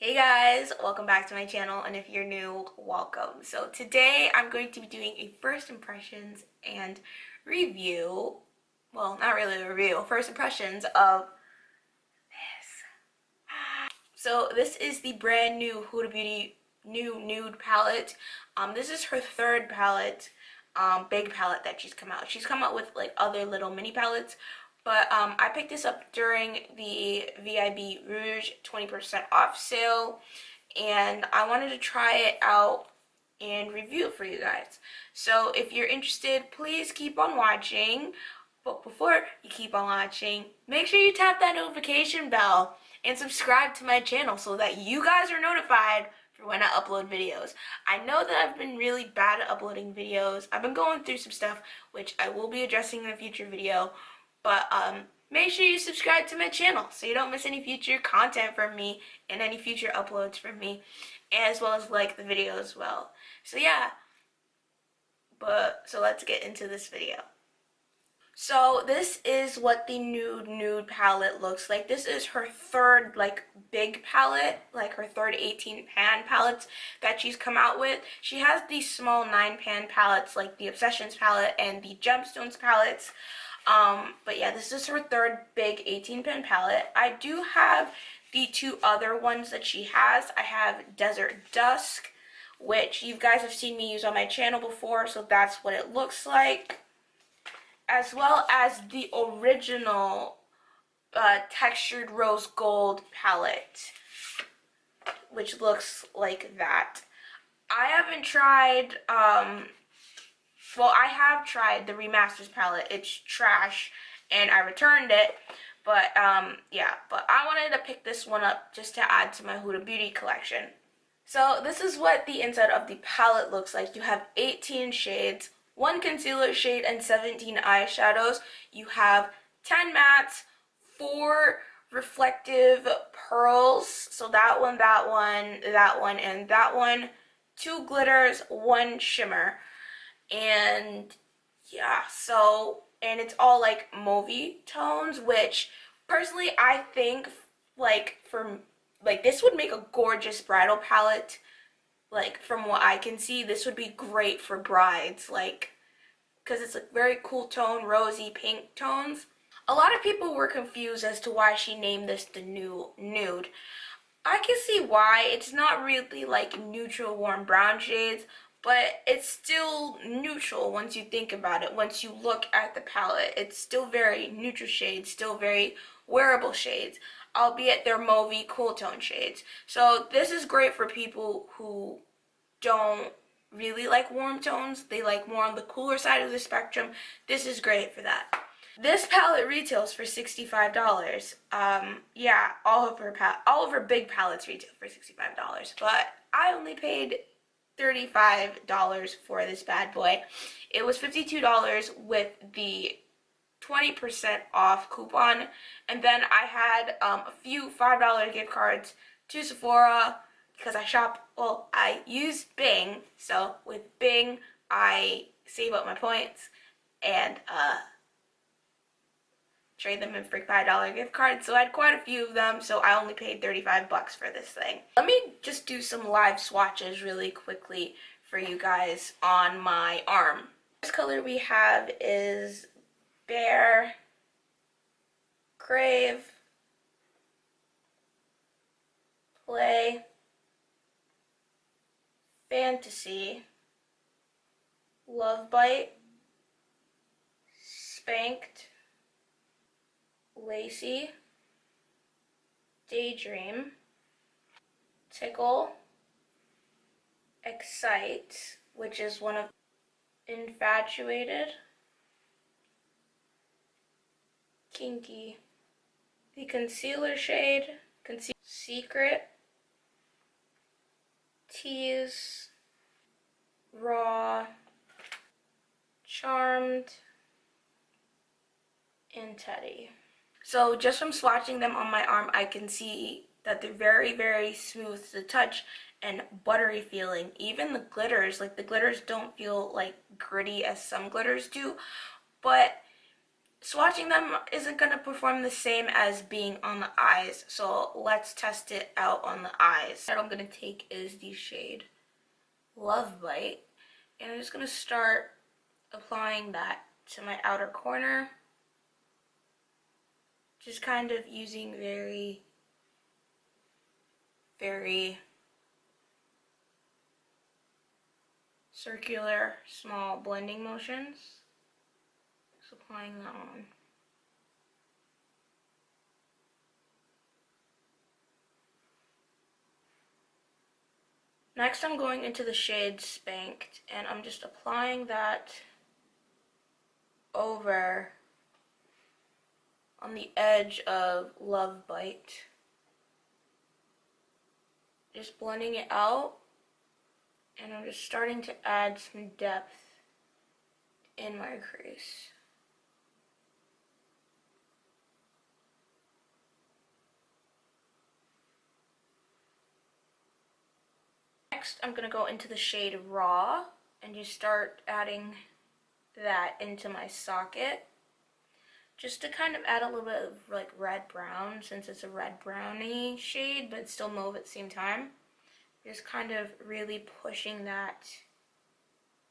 Hey guys, welcome back to my channel, and if you're new, welcome. So today I'm going to be doing a first impressions and review, well, not really a review, first impressions of this. So this is the brand new Huda Beauty new nude palette. This is her third palette, big palette that she's come out. She's come out with like other little mini palettes, but I picked this up during the VIB Rouge 20% off sale, and I wanted to try it out and review it for you guys. So if you're interested, please keep on watching. But before you keep on watching, make sure you tap that notification bell and subscribe to my channel so that you guys are notified for when I upload videos. I know that I've been really bad at uploading videos. I've been going through some stuff which I will be addressing in a future video, but make sure you subscribe to my channel so you don't miss any future content from me and any future uploads from me, as well as like the video as well. So yeah, so let's get into this video. So this is what the nude palette looks like. This is her third like big palette, like her third 18 pan palettes that she's come out with. She has these small 9 pan palettes like the Obsessions palette and the Gemstones palettes. But yeah, this is her third big 18 pan palette. I do have the two other ones that she has. I have Desert Dusk, which you guys have seen me use on my channel before, so that's what it looks like, as well as the original textured rose gold palette, which looks like that. I haven't tried, well, I have tried the remasters palette. It's trash, and I returned it, but yeah, but I wanted to pick this one up just to add to my Huda Beauty collection. So this is what the inside of the palette looks like. You have 18 shades, 1 concealer shade, and 17 eyeshadows. You have 10 mattes, 4 reflective pearls, so that one, that one, that one, and that one, 2 glitters, 1 shimmer. And yeah, so, and it's all like mauvey tones, which personally I think like this would make a gorgeous bridal palette. Like, from what I can see, this would be great for brides, like, because it's a very cool tone, rosy pink tones. A lot of people were confused as to why she named this the new nude. I can see why. It's not really like neutral warm brown shades, but it's still neutral once you think about it. Once you look at the palette, it's still very neutral shades, still very wearable shades, albeit they're mauvey cool tone shades. So this is great for people who don't really like warm tones. They like more on the cooler side of the spectrum. This is great for that. This palette retails for $65. Yeah, all of her big palettes retail for $65, but I only paid $35 for this bad boy. It was $52 with the 20% off coupon, and then I had a few $5 gift cards to Sephora because I use Bing, so with Bing I save up my points and trade them in for $5 gift cards. So I had quite a few of them, so I only paid 35 bucks for this thing. Let me just do some live swatches really quickly for you guys on my arm. First color we have is Bear, Crave, Play, Fantasy, Love Bite, Spanked, Lacy, Daydream, Tickle, Excite, which is one of Infatuated, Kinky, the concealer shade, Secret, Tease, Raw, Charmed, and Teddy. So just from swatching them on my arm, I can see that they're very, very smooth to the touch and buttery feeling. Even the glitters, like the glitters don't feel like gritty as some glitters do, but swatching them isn't going to perform the same as being on the eyes, so let's test it out on the eyes. What I'm going to take is the shade Love Bite, and I'm just going to start applying that to my outer corner, just kind of using very circular small blending motions. Just applying that on. Next, I'm going into the shade Spanked, and I'm just applying that over on the edge of Love Bite. Just blending it out, and I'm just starting to add some depth in my crease. Next, I'm going to go into the shade Raw and just start adding that into my socket, just to kind of add a little bit of like red brown, since it's a red browny shade but still mauve at the same time. Just kind of really pushing that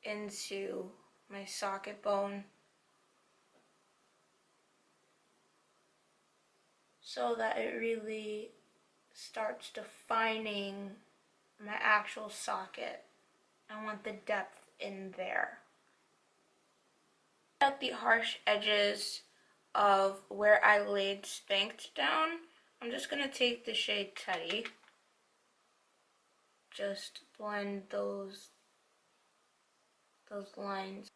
into my socket bone so that it really starts defining my actual socket. I want the depth in there. At the harsh edges of where I laid Spanked down, I'm just going to take the shade Teddy, just blend those lines.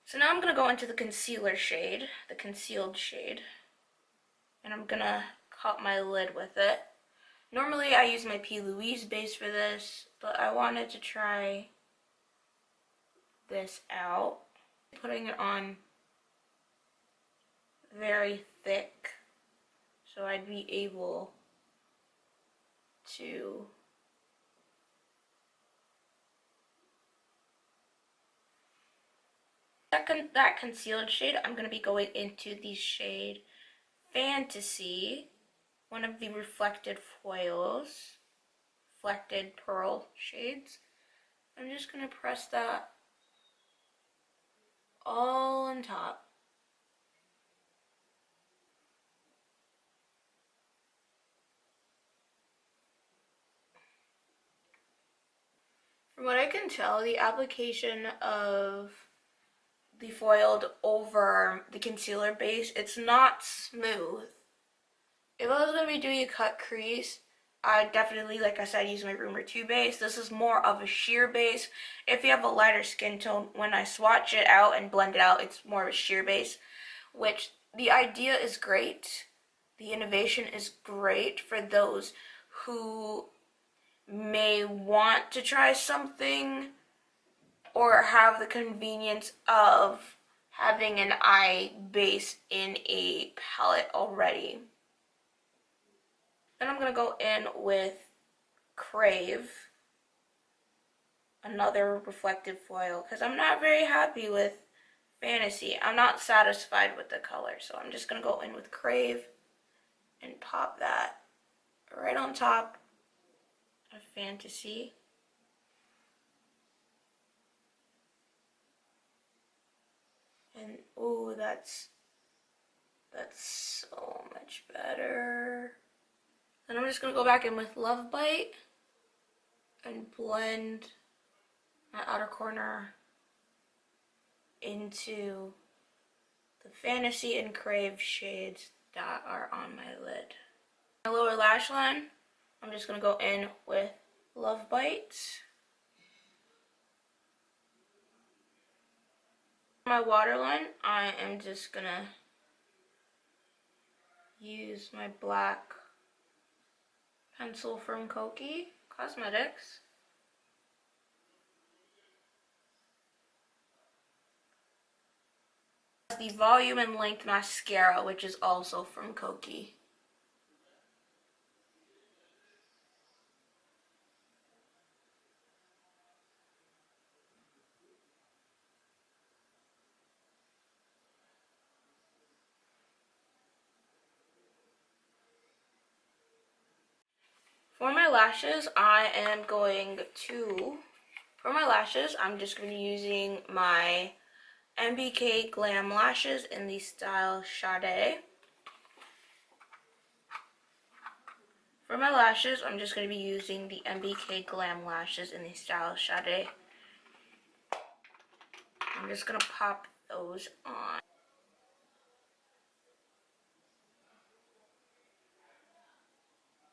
So now I'm going to go into the concealer shade, the concealed shade, and I'm going to cut my lid with it. Normally I use my P. Louise base for this, but I wanted to try this out. Putting it on very thick so I'd be able to that concealed shade. I'm going to be going into the shade Fantasy, one of the reflected foils, reflected pearl shades. I'm just going to press that all on top. From what I can tell, the application of the foiled over the concealer base, it's not smooth. If I was going to be doing a cut crease, I'd definitely, like I said, use my Rumor 2 base. This is more of a sheer base. If you have a lighter skin tone, when I swatch it out and blend it out, it's more of a sheer base, which the idea is great. The innovation is great for those who may want to try something or have the convenience of having an eye base in a palette already. Then I'm going to go in with Crave, another reflective foil, because I'm not very happy with Fantasy. I'm not satisfied with the color, so I'm just going to go in with Crave and pop that right on top of Fantasy. And ooh, that's so much better. Then I'm just gonna go back in with Love Bite and blend my outer corner into the Fantasy and Crave shades that are on my lid. My lower lash line, I'm just gonna go in with Love Bite. My waterline, I am just gonna use my black pencil from Koki Cosmetics. The Volume and Length Mascara, which is also from Koki. For my lashes, I'm just going to be using my MBK Glam Lashes in the style Sade. For my lashes, I'm just going to be using the MBK Glam Lashes in the style Sade. I'm just going to pop those on.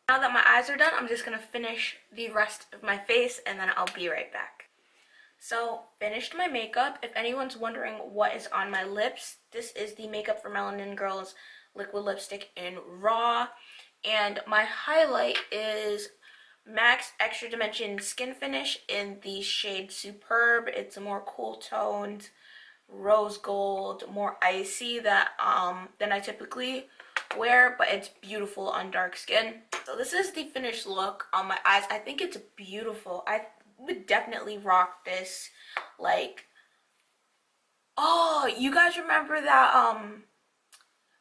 Now that my eyes are done, I'm just going to finish the rest of my face and then I'll be right back. So, finished my makeup. If anyone's wondering what is on my lips, this is the Makeup for Melanin Girls liquid lipstick in Raw. And my highlight is Max Extra Dimension Skin Finish in the shade Superb. It's a more cool toned rose gold, more icy than I typically wear, but it's beautiful on dark skin. So this is the finished look on my eyes. I think it's beautiful. I would definitely rock this. Like, oh, you guys remember that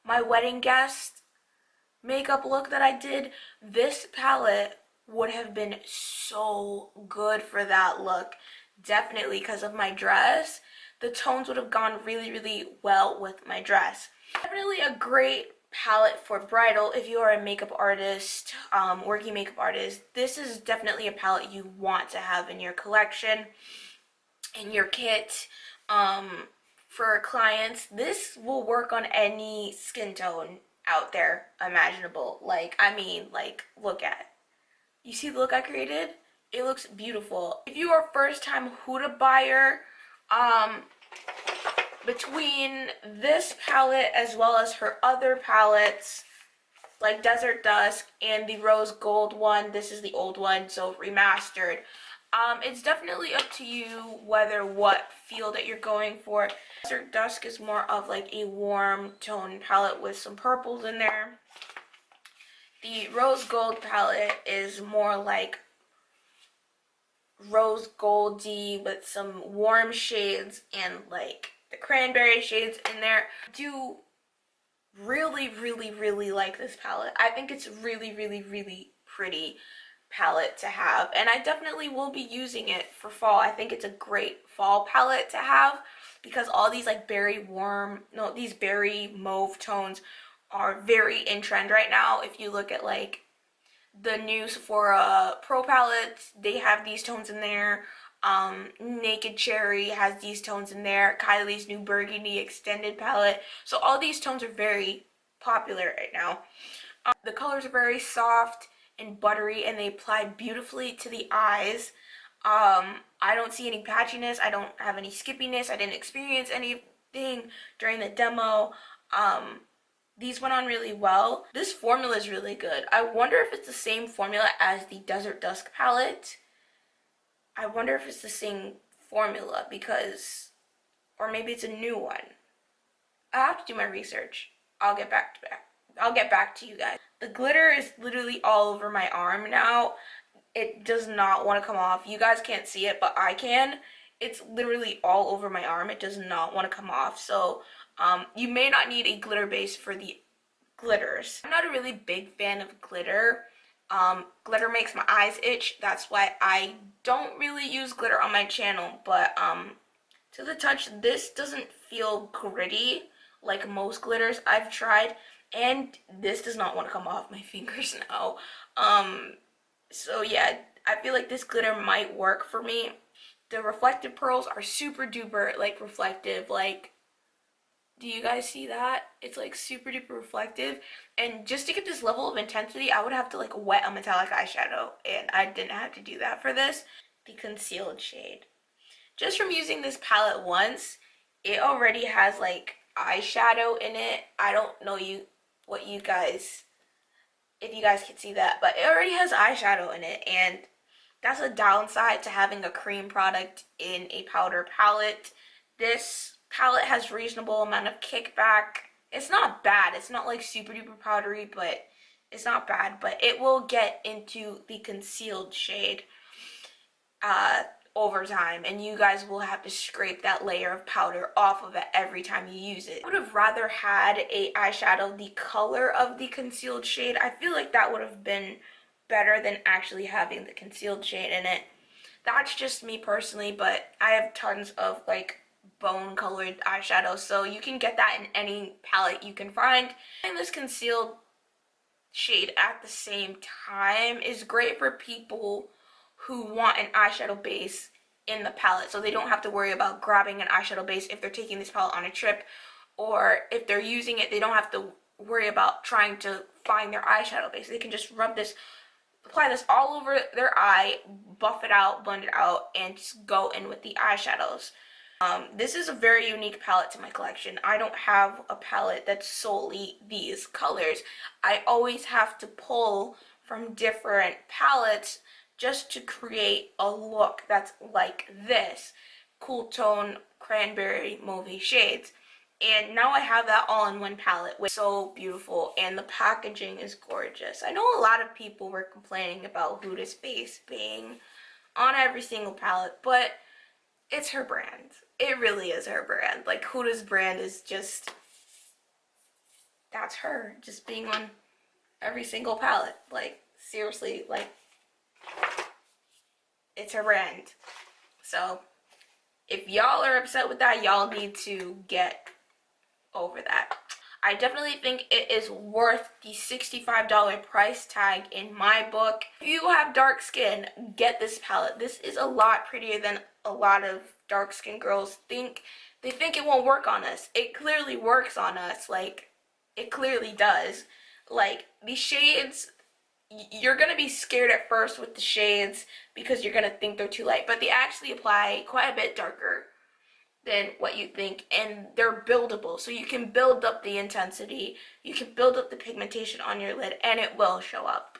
my wedding guest makeup look that I did? This palette would have been so good for that look, definitely, because of my dress. The tones would have gone really, really well with my dress. Definitely a great palette for bridal. If you are a makeup artist, working makeup artist, this is definitely a palette you want to have in your collection, in your kit. For clients, this will work on any skin tone out there imaginable. Like, I mean, like, look at it. You see the look I created? It looks beautiful. If you are a first-time Huda buyer, between this palette as well as her other palettes, like Desert Dusk and the Rose Gold one, this is the old one, so remastered. It's definitely up to you what feel that you're going for. Desert Dusk is more of like a warm tone palette with some purples in there. The Rose Gold palette is more like rose goldy with some warm shades and like the cranberry shades in there. I do really, really, really like this palette. I think it's really, really, really pretty palette to have, and I definitely will be using it for fall. I think it's a great fall palette to have because all these like these berry mauve tones are very in trend right now. If you look at like the new Sephora Pro palettes, they have these tones in there. Naked Cherry has these tones in there. Kylie's new Burgundy Extended palette. So all these tones are very popular right now. The colors are very soft and buttery and they apply beautifully to the eyes. I don't see any patchiness. I don't have any skippiness. I didn't experience anything during the demo. These went on really well. This formula is really good. I wonder if it's the same formula as the Desert Dusk palette. I wonder if it's the same formula because, or maybe it's a new one. I have to do my research. I'll get back to you guys. The glitter is literally all over my arm now. It does not want to come off. You guys can't see it, but I can. It's literally all over my arm. It does not want to come off. So you may not need a glitter base for the glitters. I'm not a really big fan of glitter. Glitter makes my eyes itch. That's why I don't really use glitter on my channel. But to the touch, this doesn't feel gritty like most glitters I've tried. And this does not want to come off my fingers now. So yeah, I feel like this glitter might work for me. The reflective pearls are super duper like reflective. Like, do you guys see that? It's like super duper reflective. And just to get this level of intensity, I would have to like wet a metallic eyeshadow. And I didn't have to do that for this. The concealed shade. Just from using this palette once, it already has like eyeshadow in it. I don't know if you guys can see that, but it already has eyeshadow in it, and that's a downside to having a cream product in a powder palette. This palette has reasonable amount of kickback. It's not bad. It's not like super duper powdery, but it's not bad, but it will get into the concealed shade over time, and you guys will have to scrape that layer of powder off of it every time you use it. I would have rather had a eyeshadow the color of the concealed shade. I feel like that would have been better than actually having the concealed shade in it. That's just me personally, but I have tons of like bone colored eyeshadows, so you can get that in any palette you can find. And this concealed shade at the same time is great for people who want an eyeshadow base in the palette, so they don't have to worry about grabbing an eyeshadow base if they're taking this palette on a trip, or if they're using it, they don't have to worry about trying to find their eyeshadow base. They can just rub this, apply this all over their eye, buff it out, blend it out, and just go in with the eyeshadows. This is a very unique palette to my collection. I don't have a palette that's solely these colors. I always have to pull from different palettes just to create a look that's like this. Cool tone, cranberry, mauve shades. And now I have that all in one palette, which is so beautiful, and the packaging is gorgeous. I know a lot of people were complaining about Huda's face being on every single palette, but it's her brand. It really is her brand. Like, Huda's brand is just, that's her, just being on every single palette. Like, seriously, like, it's her brand. So, if y'all are upset with that, y'all need to get over that. I definitely think it is worth the $65 price tag in my book. If you have dark skin, get this palette. This is a lot prettier than a lot of dark skin girls think. They think it won't work on us. It clearly works on us. Like, it clearly does. Like, the shades, you're gonna be scared at first with the shades because you're gonna think they're too light, but they actually apply quite a bit darker than what you think, and they're buildable, so you can build up the intensity, you can build up the pigmentation on your lid, and it will show up.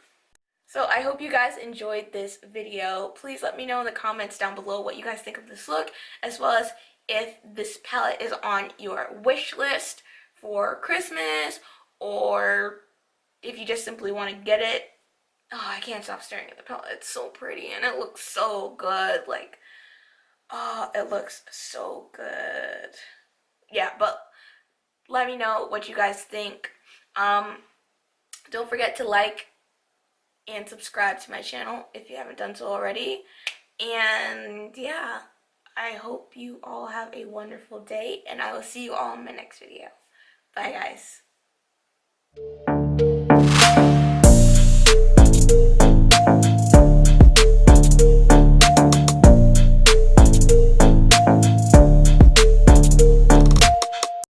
So I hope you guys enjoyed this video. Please let me know in the comments down below what you guys think of this look, as well as if this palette is on your wish list for Christmas, or if you just simply want to get it. Oh, I can't stop staring at the palette. It's so pretty and it looks so good. Like, oh, it looks so good. Yeah, but let me know what you guys think. Don't forget to like and subscribe to my channel if you haven't done so already. And yeah, I hope you all have a wonderful day, and I will see you all in my next video. Bye, guys.